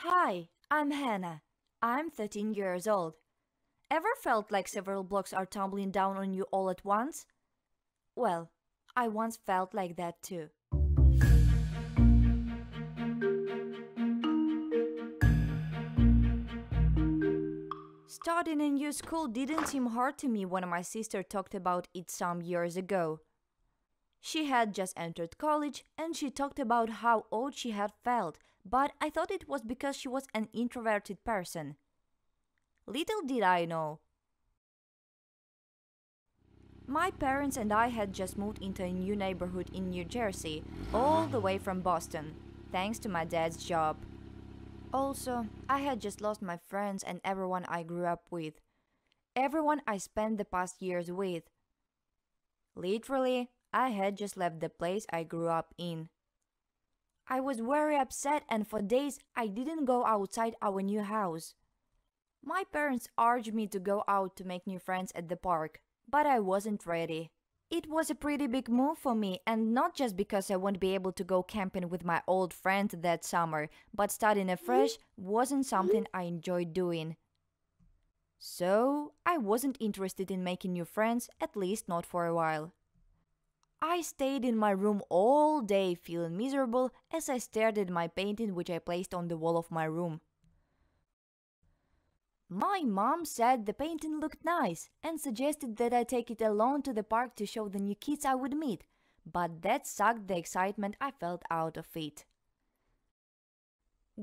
Hi, I'm Hannah. I'm 13 years old. Ever felt like several blocks are tumbling down on you all at once? Well, I once felt like that too. Starting a new school didn't seem hard to me when my sister talked about it some years ago. She had just entered college and she talked about how old she had felt, but I thought it was because she was an introverted person. Little did I know, my parents and I had just moved into a new neighborhood in New Jersey, all the way from Boston, thanks to my dad's job. Also, I had just lost my friends and everyone I grew up with. Everyone I spent the past years with. Literally, I had just left the place I grew up in. I was very upset and for days I didn't go outside our new house. My parents urged me to go out to make new friends at the park, but I wasn't ready. It was a pretty big move for me, and not just because I won't be able to go camping with my old friend that summer, but starting afresh wasn't something I enjoyed doing. So, I wasn't interested in making new friends, at least not for a while. I stayed in my room all day feeling miserable as I stared at my painting which I placed on the wall of my room. My mom said the painting looked nice and suggested that I take it along to the park to show the new kids I would meet, but that sucked the excitement I felt out of it.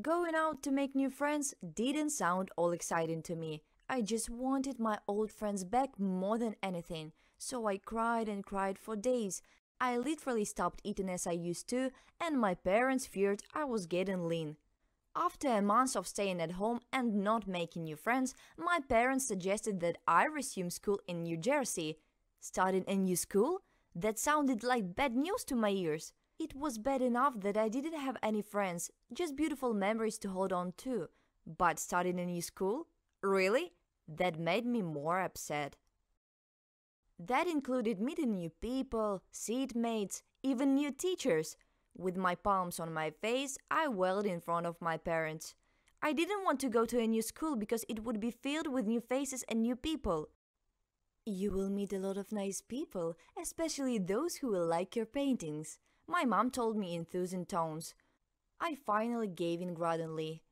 Going out to make new friends didn't sound all exciting to me. I just wanted my old friends back more than anything, so I cried and cried for days. I literally stopped eating as I used to, and my parents feared I was getting lean. After a month of staying at home and not making new friends, my parents suggested that I resume school in New Jersey. Starting a new school? That sounded like bad news to my ears. It was bad enough that I didn't have any friends, just beautiful memories to hold on to. But starting a new school? Really? That made me more upset. That included meeting new people, seatmates, even new teachers. With my palms on my face, I wailed in front of my parents. I didn't want to go to a new school because it would be filled with new faces and new people. You will meet a lot of nice people, especially those who will like your paintings, my mom told me in soothing tones. I finally gave in grudgingly.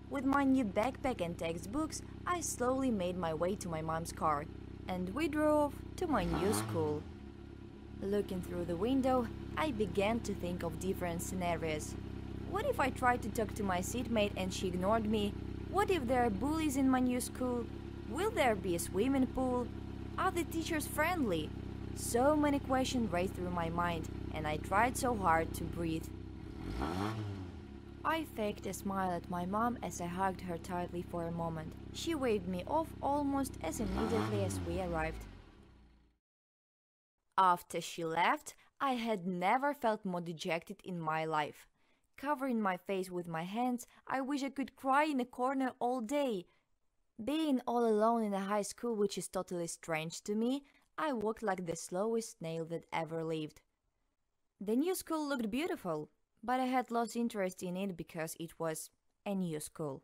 With my new backpack and textbooks, I slowly made my way to my mom's car, and we drove to my new school. Looking through the window, I began to think of different scenarios. What if I tried to talk to my seatmate and she ignored me? What if there are bullies in my new school? Will there be a swimming pool? Are the teachers friendly? So many questions raced through my mind, and I tried so hard to breathe. I faked a smile at my mom as I hugged her tightly for a moment. She waved me off almost as immediately as we arrived. After she left, I had never felt more dejected in my life. Covering my face with my hands, I wish I could cry in a corner all day. Being all alone in a high school which is totally strange to me, I walked like the slowest snail that ever lived. The new school looked beautiful, but I had lost interest in it because it was a new school.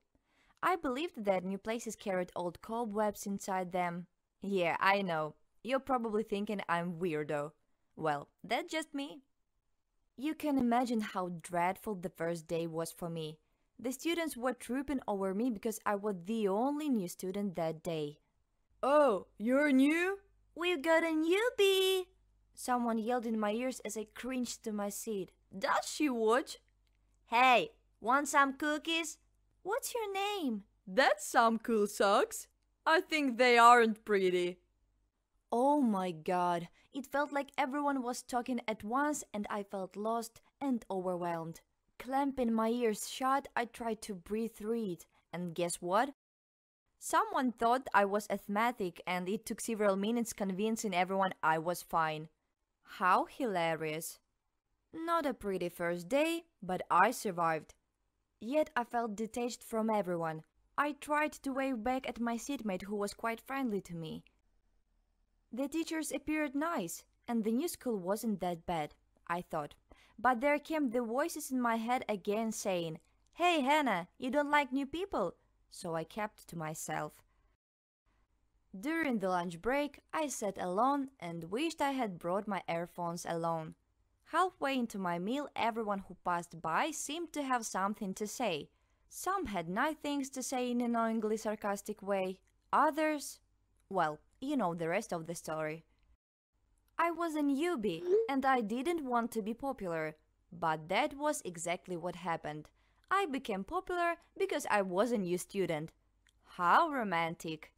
I believed that new places carried old cobwebs inside them. Yeah, I know. You're probably thinking I'm weirdo. Well, that's just me. You can imagine how dreadful the first day was for me. The students were trooping over me because I was the only new student that day. Oh, you're new? We've got a newbie! Someone yelled in my ears as I cringed to my seat. Does she watch? Hey, want some cookies? What's your name? That's some cool socks. I think they aren't pretty. Oh my god, it felt like everyone was talking at once and I felt lost and overwhelmed. Clamping my ears shut, I tried to breathe through it, and guess what? Someone thought I was asthmatic and it took several minutes convincing everyone I was fine. How hilarious. Not a pretty first day, but I survived. Yet I felt detached from everyone. I tried to wave back at my seatmate who was quite friendly to me. The teachers appeared nice, and the new school wasn't that bad, I thought. But there came the voices in my head again saying, "Hey Hannah, you don't like new people?" So I kept to myself. During the lunch break, I sat alone and wished I had brought my earphones alone. Halfway into my meal, everyone who passed by seemed to have something to say. Some had nice things to say in an annoyingly sarcastic way. Others, well, you know the rest of the story. I was a newbie and I didn't want to be popular, but that was exactly what happened. I became popular because I was a new student. How romantic!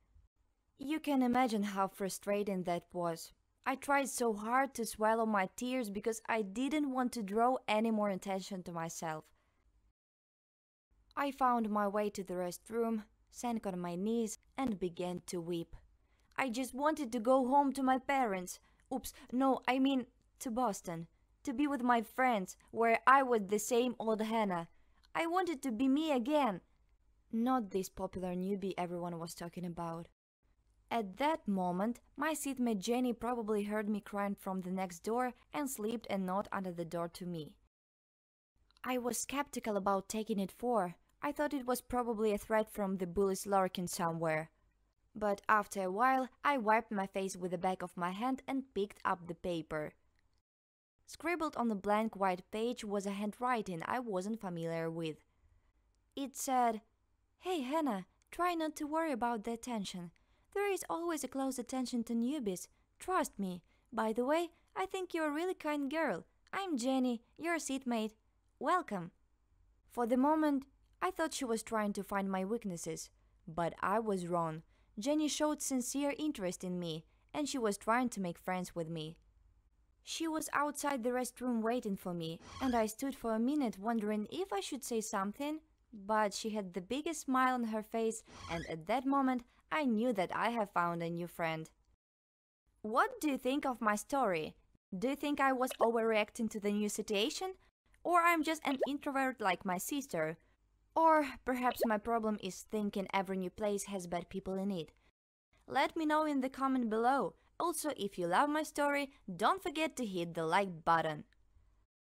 You can imagine how frustrating that was. I tried so hard to swallow my tears because I didn't want to draw any more attention to myself. I found my way to the restroom, sank on my knees, and began to weep. I just wanted to go home to my parents. Oops, no, I mean to Boston. To be with my friends, where I was the same old Hannah. I wanted to be me again. Not this popular newbie everyone was talking about. At that moment, my seatmate Jenny probably heard me crying from the next door and slipped a note under the door to me. I was skeptical about taking it for. I thought it was probably a threat from the bullies lurking somewhere. But after a while, I wiped my face with the back of my hand and picked up the paper. Scribbled on the blank white page was a handwriting I wasn't familiar with. It said, "Hey Hannah, try not to worry about the attention. There is always a close attention to newbies. Trust me. By the way, I think you're a really kind girl. I'm Jenny, your seatmate. Welcome." For the moment, I thought she was trying to find my weaknesses, but I was wrong. Jenny showed sincere interest in me, and she was trying to make friends with me. She was outside the restroom waiting for me, and I stood for a minute wondering if I should say something, but she had the biggest smile on her face, and at that moment, I knew that I have found a new friend. What do you think of my story? Do you think I was overreacting to the new situation? Or I'm just an introvert like my sister? Or perhaps my problem is thinking every new place has bad people in it? Let me know in the comment below. Also, if you love my story, don't forget to hit the like button.